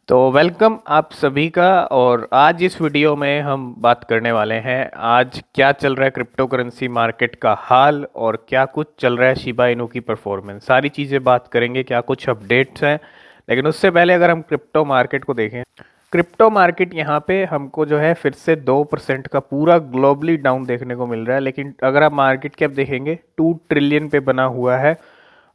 तो वेलकम आप सभी का। और आज इस वीडियो में हम बात करने वाले हैं आज क्या चल रहा है क्रिप्टो करेंसी मार्केट का हाल और क्या कुछ चल रहा है शिबा इनू की परफॉर्मेंस, सारी चीज़ें बात करेंगे, क्या कुछ अपडेट्स हैं। लेकिन उससे पहले अगर हम क्रिप्टो मार्केट को देखें, क्रिप्टो मार्केट यहाँ पे हमको जो है फिर से 2% का पूरा ग्लोबली डाउन देखने को मिल रहा है। लेकिन अगर आप मार्केट कैप देखेंगे 2 ट्रिलियन पे बना हुआ है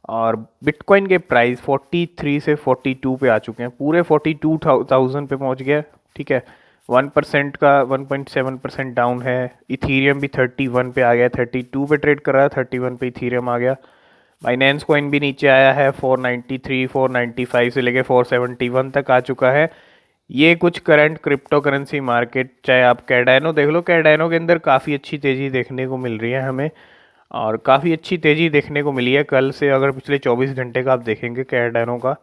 और बिटकॉइन के प्राइस 43 से 42 पे आ चुके हैं, पूरे 42,000 पे पहुंच गया। ठीक है, 1% का 1.7% डाउन है। इथीरियम भी 31 पे आ गया, 32 पे ट्रेड कर रहा है, 31 पे इथीरियम आ गया। बाइनेंस कॉइन भी नीचे आया है, 493 495 से लेके 471 तक आ चुका है। ये कुछ करंट क्रिप्टो करेंसी मार्केट, चाहे आप कैडानो देख लो, कैडानो के अंदर काफ़ी अच्छी तेज़ी देखने को मिल रही है हमें, और काफ़ी अच्छी तेज़ी देखने को मिली है कल से। अगर पिछले 24 घंटे का आप देखेंगे कैडानो का,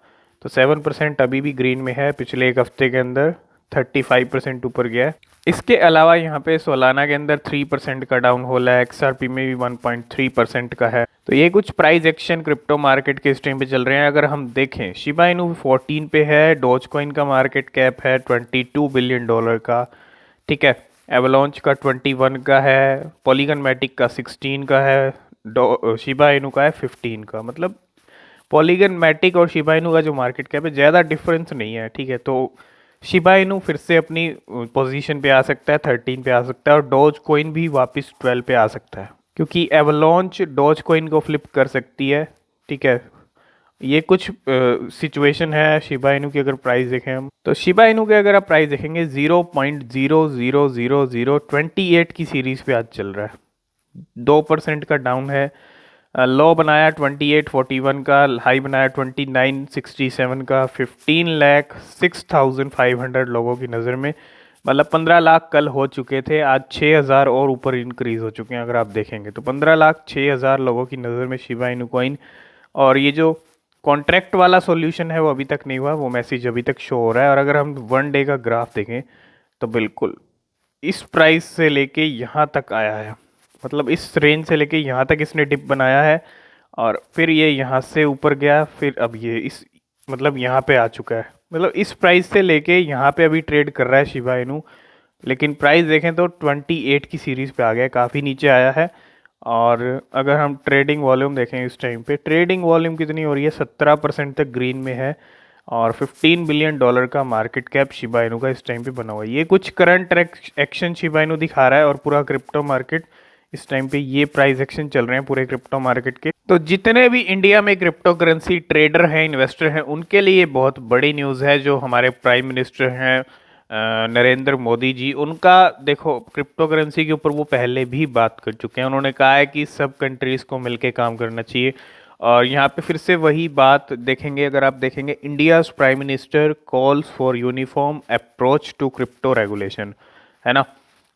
तो 7% अभी भी ग्रीन में है। पिछले एक हफ्ते के अंदर 35% ऊपर गया है। इसके अलावा यहाँ पे सोलाना के अंदर 3% का डाउन हो रहा है, एक्सआरपी में भी 1.3% का है। तो ये कुछ प्राइस एक्शन क्रिप्टो मार्केट के इस टाइम पे चल रहे हैं। अगर हम देखें, शिबा इनू 14 पे है, डॉज कॉइन का मार्केट कैप है $22 बिलियन का। ठीक है, एवलॉन्च का 21 का है, पॉलीगन मैटिक का 16 का है, शिबा इनू का है 15 का। मतलब पॉलीगन मैटिक और शिबा इनू का जो मार्केट कैप है ज़्यादा डिफरेंस नहीं है। ठीक है, तो शिबा इनू फिर से अपनी पोजीशन पे आ सकता है, 13 पे आ सकता है, और डॉज कॉइन भी वापस 12 पे आ सकता है, क्योंकि एवलॉन्च डॉज कॉइन को फ्लिप कर सकती है। ठीक है, ये कुछ सिचुएशन है शिबा इनू की। अगर प्राइस देखें हम, तो शिबा इनू के अगर आप प्राइस देखेंगे 0.00028 की सीरीज पे आज चल रहा है, 2% का डाउन है। लो बनाया 2841 का, हाई बनाया 2967 का, 15,06,500 लोगों की नज़र में। मतलब 15 लाख कल हो चुके थे, आज 6,000 और ऊपर इंक्रीज हो चुके हैं। अगर आप देखेंगे तो 15,06,000 लोगों की नज़र में शिबा इनू कॉइन। और ये जो कॉन्ट्रैक्ट वाला सॉल्यूशन है वो अभी तक नहीं हुआ, वो मैसेज अभी तक शो हो रहा है। और अगर हम 1 डे का ग्राफ देखें तो बिल्कुल इस प्राइस से लेके यहाँ तक आया है, मतलब इस रेंज से लेके यहाँ तक इसने डिप बनाया है, और फिर ये यहाँ से ऊपर गया, फिर अब ये इस मतलब यहाँ पे आ चुका है। मतलब इस प्राइस से लेके यहाँ पे अभी ट्रेड कर रहा है शिबा इनू। लेकिन प्राइस देखें तो 28 की सीरीज़ पे आ गया है, काफ़ी नीचे आया है। और अगर हम ट्रेडिंग वॉल्यूम देखें, इस टाइम पे ट्रेडिंग वॉल्यूम कितनी हो रही है, 17% तक ग्रीन में है। और $15 बिलियन का मार्केट कैप शिबा इनू का इस टाइम पे बना हुआ है। ये कुछ करंट एक्शन शिबा इनू दिखा रहा है, और पूरा क्रिप्टो मार्केट इस टाइम पे ये प्राइस एक्शन चल रहे हैं पूरे क्रिप्टो मार्केट के। तो जितने भी इंडिया में क्रिप्टो करेंसी ट्रेडर हैं, इन्वेस्टर हैं, उनके लिए बहुत बड़ी न्यूज़ है। जो हमारे प्राइम मिनिस्टर हैं नरेंद्र मोदी जी, उनका देखो क्रिप्टो करेंसी के ऊपर वो पहले भी बात कर चुके हैं। उन्होंने कहा है कि सब कंट्रीज़ को मिलके काम करना चाहिए। और यहाँ पे फिर से वही बात देखेंगे, अगर आप देखेंगे, India's prime minister calls for uniform approach to crypto regulation, है ना।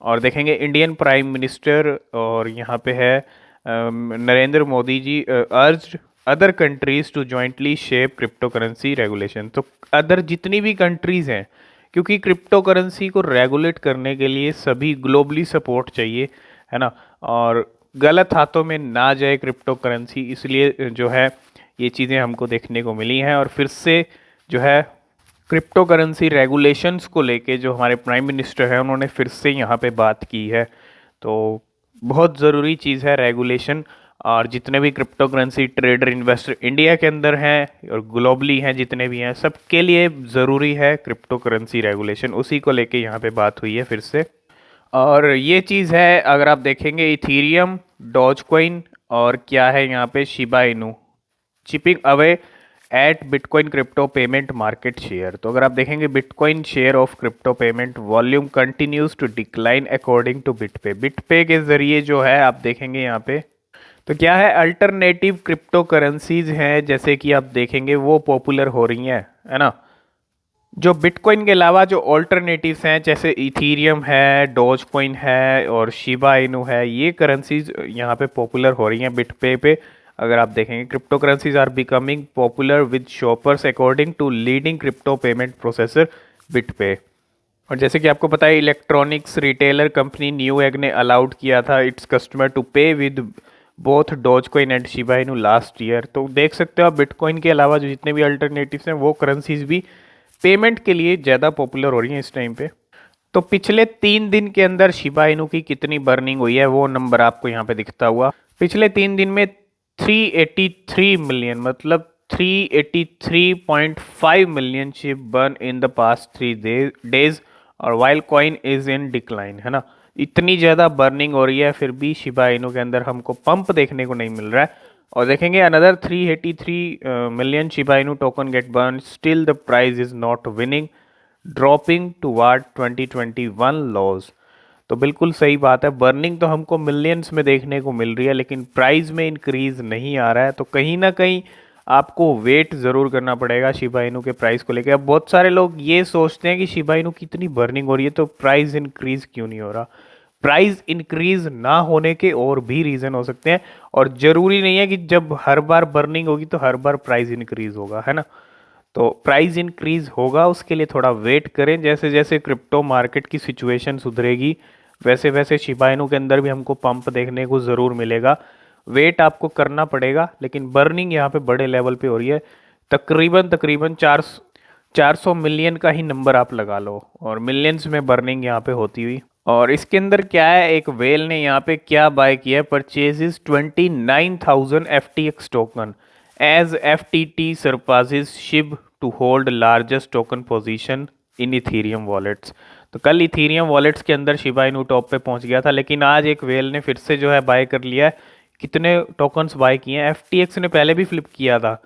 और देखेंगे इंडियन प्राइम मिनिस्टर, और यहाँ पे है Narendra Modi ji urged other countries to jointly shape crypto currency regulation. तो अदर जितनी भी कंट्रीज़ हैं, क्योंकि क्रिप्टो करेंसी को रेगुलेट करने के लिए सभी ग्लोबली सपोर्ट चाहिए, है ना। और गलत हाथों में ना जाए क्रिप्टो करेंसी, इसलिए जो है ये चीज़ें हमको देखने को मिली हैं। और फिर से जो है क्रिप्टो करेंसी रेगुलेशंस को लेके जो हमारे प्राइम मिनिस्टर हैं, उन्होंने फिर से यहाँ पे बात की है। तो बहुत ज़रूरी चीज़ है रेगुलेशन। और जितने भी crypto currency trader investor India के अंदर हैं और ग्लोबली हैं, जितने भी हैं, सबके लिए ज़रूरी है क्रिप्टो करेंसी रेगुलेशन। उसी को लेके यहाँ पे बात हुई है फिर से। और ये चीज़ है, अगर आप देखेंगे इथीरियम, डॉज कॉइन, और क्या है यहाँ पे Shiba Inu chipping away at bitcoin crypto payment market share. तो अगर आप देखेंगे bitcoin share of crypto payment volume continues to decline according to BitPay. BitPay के ज़रिए जो है आप देखेंगे यहाँ पे, तो क्या है, अल्टरनेटिव क्रिप्टो करेंसीज हैं जैसे कि आप देखेंगे वो पॉपुलर हो रही हैं, है ना। जो बिटकॉइन के अलावा जो ऑल्टरनेटिव्स हैं, जैसे इथीरियम है, डॉज कॉइन है, और शिबा इनू है, ये करेंसीज यहाँ पे पॉपुलर हो रही हैं बिटपे पे। अगर आप देखेंगे crypto currencies are becoming popular with shoppers according to leading crypto payment processor BitPay. और जैसे कि आपको पता है, electronics retailer company Newegg ने अलाउड किया था its customer to pay with both Dogecoin and Shiba Inu last year. तो देख सकते हो आप, बिटकॉइन के अलावा जो जितने भी अल्टरनेटिव्स हैं वो करेंसीज भी पेमेंट के लिए ज़्यादा पॉपुलर हो रही हैं इस टाइम पे। तो पिछले 3 दिन के अंदर शिबा इनू की कितनी बर्निंग हुई है वो नंबर आपको यहाँ पे दिखता हुआ। पिछले 3 दिन में 383 मिलियन, मतलब 383.5 million SHIB burn in the past 3 days, और while coin is in decline, है ना। इतनी ज़्यादा बर्निंग हो रही है फिर भी शिबा इनू के अंदर हमको पंप देखने को नहीं मिल रहा है। और देखेंगे another 383 million Shiba Inu token get burn, still the price is not winning, dropping toward 2021 lows. तो बिल्कुल सही बात है, बर्निंग तो हमको मिलियंस में देखने को मिल रही है लेकिन प्राइस में इंक्रीज नहीं आ रहा है। तो कहीं ना कहीं आपको वेट ज़रूर करना पड़ेगा शिबा इनू के प्राइस को लेकर। अब बहुत सारे लोग ये सोचते हैं कि शिबा इनू की इतनी बर्निंग हो रही है तो प्राइस इंक्रीज क्यों नहीं हो रहा। प्राइस इंक्रीज ना होने के और भी रीज़न हो सकते हैं, और ज़रूरी नहीं है कि जब हर बार बर्निंग होगी तो हर बार प्राइस इंक्रीज होगा, है ना। तो प्राइस इंक्रीज होगा, उसके लिए थोड़ा वेट करें। जैसे जैसे क्रिप्टो मार्केट की सिचुएशन सुधरेगी वैसे वैसे शिबा इनू के अंदर भी हमको पंप देखने को ज़रूर मिलेगा। वेट आपको करना पड़ेगा, लेकिन बर्निंग यहाँ पे बड़े लेवल पे हो रही है। तकरीबन तकरीबन 400 मिलियन का ही नंबर आप लगा लो, और मिलियंस में बर्निंग यहाँ पे होती हुई। और इसके अंदर क्या है, एक वेल ने यहाँ पे क्या बाय किया है, purchases 29,000 FTX token as FTT surpasses SHIB to hold largest token position in Ethereum wallets. तो कल इथीरियम वॉलेट्स के अंदर शिबा इनू टॉप पे पहुंच गया था, लेकिन आज एक वेल ने फिर से जो है बाय कर लिया है। कितने टोकन्स बाय किए हैं, FTX ने पहले भी फ्लिप किया था,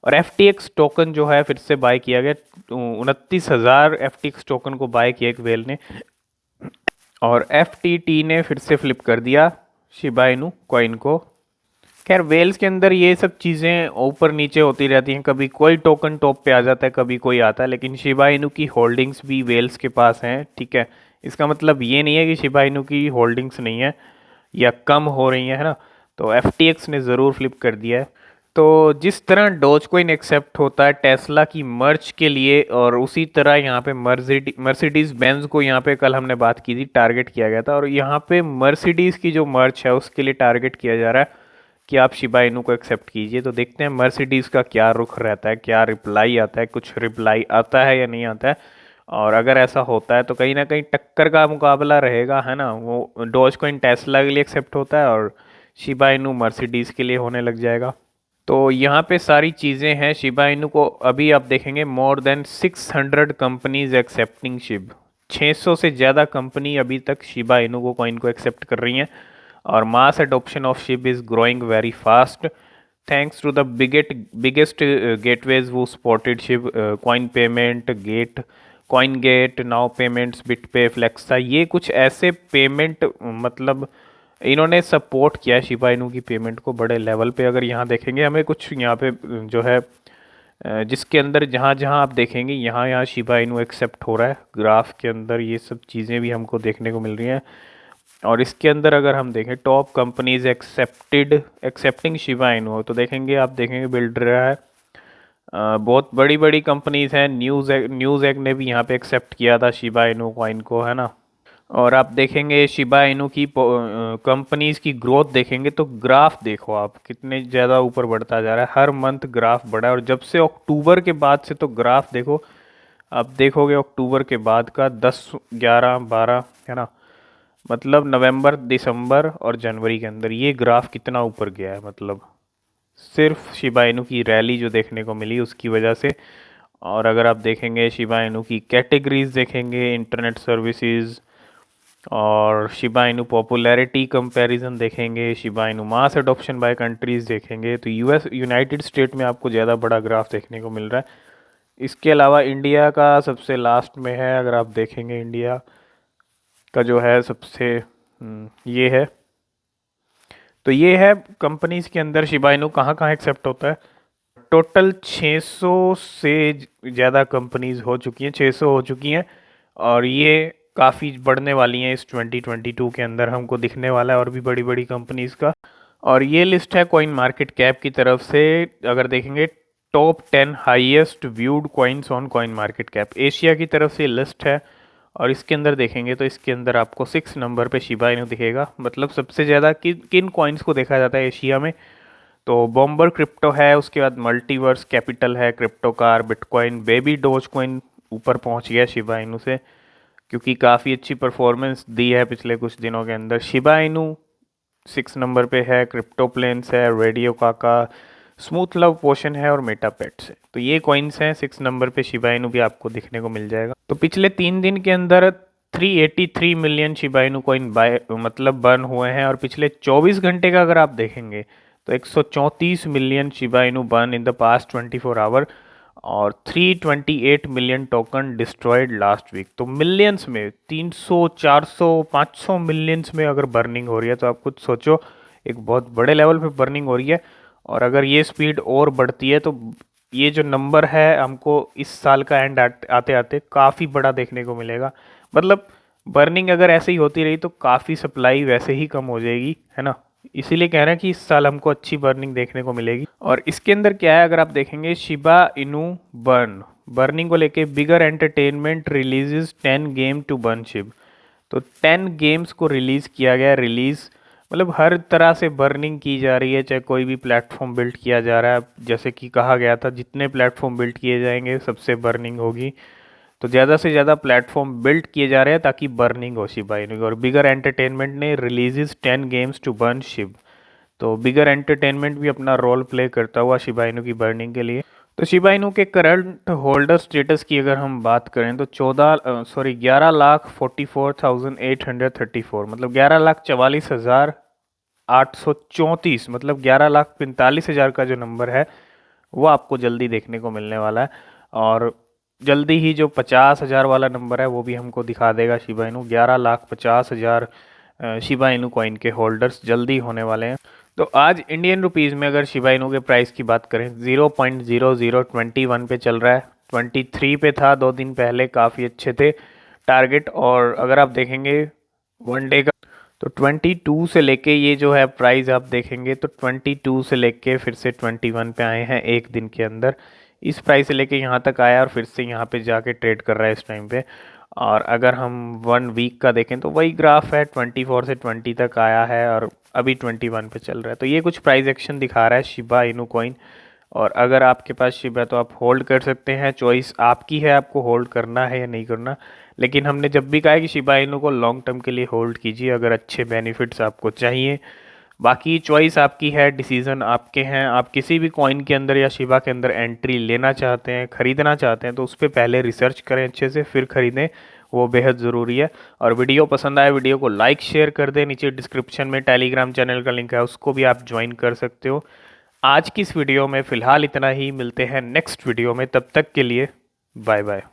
और FTX टोकन जो है फिर से बाय किया गया। 29,000 FTX टोकन को बाय किया एक वेल ने, और FTT ने फिर से फ्लिप कर दिया शिबा इनू कॉइन को। खैर वेल्स के अंदर ये सब चीज़ें ऊपर नीचे होती रहती हैं, कभी कोई टोकन टॉप पे आ जाता है कभी कोई आता है, लेकिन शिबा इनू की होल्डिंग्स भी वेल्स के पास हैं, ठीक है। इसका मतलब ये नहीं है कि शिबा इनू की होल्डिंग्स नहीं है या कम हो रही हैं, है ना। तो FTX ने ज़रूर फ्लिप कर दिया है। तो जिस तरह डोज कोइन एक्सेप्ट होता है टेस्ला की मर्च के लिए, और उसी तरह यहाँ पे मर्सिडीज बेंज को यहाँ पे कल हमने बात की थी, टारगेट किया गया था, और यहाँ पे मर्सिडीज की जो मर्च है उसके लिए टारगेट किया जा रहा है कि आप शिबा इनू को एक्सेप्ट कीजिए। तो देखते हैं मर्सिडीज का क्या रुख रहता है, क्या रिप्लाई आता है, कुछ रिप्लाई आता है या नहीं आता है। और अगर ऐसा होता है तो कहीं ना कहीं टक्कर का मुकाबला रहेगा, है ना। वो डोज कोइन टेस्ला के लिए एक्सेप्ट होता है और शिबा इनू मर्सिडीज के लिए होने लग जाएगा। तो यहाँ पे सारी चीज़ें हैं। शिबा इनू को अभी आप देखेंगे more than 600 companies accepting Shiv, 600 से ज़्यादा कंपनी अभी तक शिबा इनू को कॉइन को एक्सेप्ट कर रही हैं, और mass adoption of SHIB is growing very fast thanks to the biggest gateways वो supported SHIB, coin payment gate, CoinGate, NOWPayments, BitPay, Flexa. ये कुछ ऐसे पेमेंट मतलब इन्होंने सपोर्ट किया है शिबा इनू की पेमेंट को बड़े लेवल पे। अगर यहाँ देखेंगे हमें कुछ यहाँ पे जो है जिसके अंदर जहाँ जहाँ आप देखेंगे यहाँ यहाँ शिबा इनू एक्सेप्ट हो रहा है, ग्राफ के अंदर ये सब चीज़ें भी हमको देखने को मिल रही हैं। और इसके अंदर अगर हम देखें top companies accepting Shiba Inu, तो देखेंगे आप देखेंगे बिल्ड रहा है। बहुत बड़ी बड़ी कंपनीज हैं, न्यूज़ एग ने भी यहाँ पे एक्सेप्ट किया था शिबा इनू कॉइन को, है ना। और आप देखेंगे शिबा इनू की कंपनीज की ग्रोथ देखेंगे तो ग्राफ देखो आप कितने ज़्यादा ऊपर बढ़ता जा रहा है, हर मंथ ग्राफ बढ़ा है। और जब से अक्टूबर के बाद से तो ग्राफ देखो, आप देखोगे अक्टूबर के बाद का 10, 11, 12, है ना, मतलब नवंबर, दिसंबर और जनवरी के अंदर ये ग्राफ कितना ऊपर गया है, मतलब सिर्फ शिबा इनू की रैली जो देखने को मिली उसकी वजह से। और अगर आप देखेंगे शिबा इनू की कैटेगरीज देखेंगे, इंटरनेट सर्विसेज, और शिबा इनू पॉपुलैरिटी कंपैरिजन देखेंगे, शिबा इनू मास एडॉप्शन बाय कंट्रीज देखेंगे, तो यूनाइटेड स्टेट में आपको ज़्यादा बड़ा ग्राफ देखने को मिल रहा है। इसके अलावा इंडिया का सबसे लास्ट में है, अगर आप देखेंगे इंडिया का जो है सबसे ये है, तो ये है कंपनीज के अंदर शिबा इनू कहाँ कहाँ एक्सेप्ट होता है। टोटल 600 से ज़्यादा कंपनीज हो चुकी हैं, 600 हो चुकी हैं, और ये काफ़ी बढ़ने वाली हैं इस 2022 के अंदर, हमको दिखने वाला है और भी बड़ी बड़ी कंपनीज का। और ये लिस्ट है कॉइन मार्केट कैप की तरफ से, अगर देखेंगे top 10 highest viewed coins on coin market cap, Asia की तरफ से लिस्ट है। और इसके अंदर देखेंगे तो इसके अंदर आपको 6 नंबर पे शिबा इनू दिखेगा, मतलब सबसे ज़्यादा किन कॉइन्स को देखा जाता है एशिया में। तो बॉम्बर क्रिप्टो है, उसके बाद मल्टीवर्स कैपिटल है, क्रिप्टोकार, बिटकॉइन, बेबी डोज कॉइन, ऊपर पहुंच गया शिबा इनू से, क्योंकि काफ़ी अच्छी परफॉर्मेंस दी है पिछले कुछ दिनों के अंदर। शिबा इनू 6 नंबर पे है, क्रिप्टो प्लेन्स है, रेडियो काका, स्मूथ लव पोशन है और मेटा पेट्स है। तो ये कॉइन्स हैं 6 नंबर पे। शिबा इनू भी आपको दिखने को मिल जाएगा। तो पिछले 3 दिन के अंदर 383 million Shiba Inu coin by मतलब बर्न हुए हैं, और पिछले 24 घंटे का अगर आप देखेंगे तो 134 million Shiba Inu burn in the past 24 hour, और 328 million token destroyed last week. तो मिलियंस में 300 400 500 मिलियंस में अगर बर्निंग हो रही है, तो आप खुद सोचो एक बहुत बड़े लेवल पे बर्निंग हो रही है। और अगर ये स्पीड और बढ़ती है तो ये जो नंबर है हमको इस साल का एंड आते आते काफ़ी बड़ा देखने को मिलेगा। मतलब बर्निंग अगर ऐसे ही होती रही तो काफ़ी सप्लाई वैसे ही कम हो जाएगी, है ना। इसीलिए कह रहे हैं कि इस साल हमको अच्छी बर्निंग देखने को मिलेगी। और इसके अंदर क्या है, अगर आप देखेंगे शिबा इनू बर्निंग को लेके, bigger entertainment releases 10 game to burn SHIB. तो 10 गेम्स को रिलीज़ किया गया। रिलीज़ मतलब हर तरह से बर्निंग की जा रही है, चाहे कोई भी प्लेटफॉर्म बिल्ड किया जा रहा है। जैसे कि कहा गया था जितने प्लेटफॉर्म बिल्ड किए जाएंगे सबसे बर्निंग होगी। तो ज़्यादा से ज़्यादा प्लेटफॉर्म बिल्ड किए जा रहे हैं ताकि बर्निंग हो शिबा इनू की। और बिगर एंटरटेनमेंट ने releases 10 games to burn SHIB. तो बिगर एंटरटेनमेंट भी अपना रोल प्ले करता हुआ शिबा इनू की बर्निंग के लिए। तो शिबा इनू के करंट होल्डर स्टेटस की अगर हम बात करें तो 11,44,834, मतलब 11,44,834, मतलब 11,45,000 का जो नंबर है वो आपको जल्दी देखने को मिलने वाला है। और जल्दी ही जो 50,000 वाला नंबर है वो भी हमको दिखा देगा Shiba Inu. 11,50,000 Shiba Inu coin के होल्डर्स जल्दी होने वाले हैं। तो आज इंडियन रुपीज़ में अगर शिबा इनू के प्राइस की बात करें 0.0021 पे चल रहा है। 23 पे था 2 दिन पहले, काफ़ी अच्छे थे टारगेट। और अगर आप देखेंगे 1 डे का तो 22 से लेके ये जो है प्राइस आप देखेंगे तो 22 से लेके फिर से 21 पे आए हैं एक दिन के अंदर। इस प्राइस से लेके यहाँ तक आया और फिर से यहाँ पे जाके ट्रेड कर रहा है इस टाइम पे। और अगर हम 1 वीक का देखें तो वही ग्राफ है, 24 से 20 तक आया है और अभी 21 पे चल रहा है। तो ये कुछ प्राइस एक्शन दिखा रहा है शिबा इनू कॉइन। और अगर आपके पास शिबा है तो आप होल्ड कर सकते हैं, चॉइस आपकी है आपको होल्ड करना है या नहीं करना। लेकिन हमने जब भी कहा है कि शिबा इनू को लॉन्ग टर्म के लिए होल्ड कीजिए अगर अच्छे बेनिफिट्स आपको चाहिए। बाकी चॉइस आपकी है, डिसीजन आपके हैं। आप किसी भी कॉइन के अंदर या शिबा के अंदर एंट्री लेना चाहते हैं, ख़रीदना चाहते हैं, तो उस पर पहले रिसर्च करें अच्छे से, फिर ख़रीदें, वो बेहद ज़रूरी है। और वीडियो पसंद आए वीडियो को लाइक शेयर कर दें। नीचे डिस्क्रिप्शन में टेलीग्राम चैनल का लिंक है, उसको भी आप ज्वाइन कर सकते हो। आज की इस वीडियो में फ़िलहाल इतना ही, मिलते हैं नेक्स्ट वीडियो में, तब तक के लिए बाय बाय।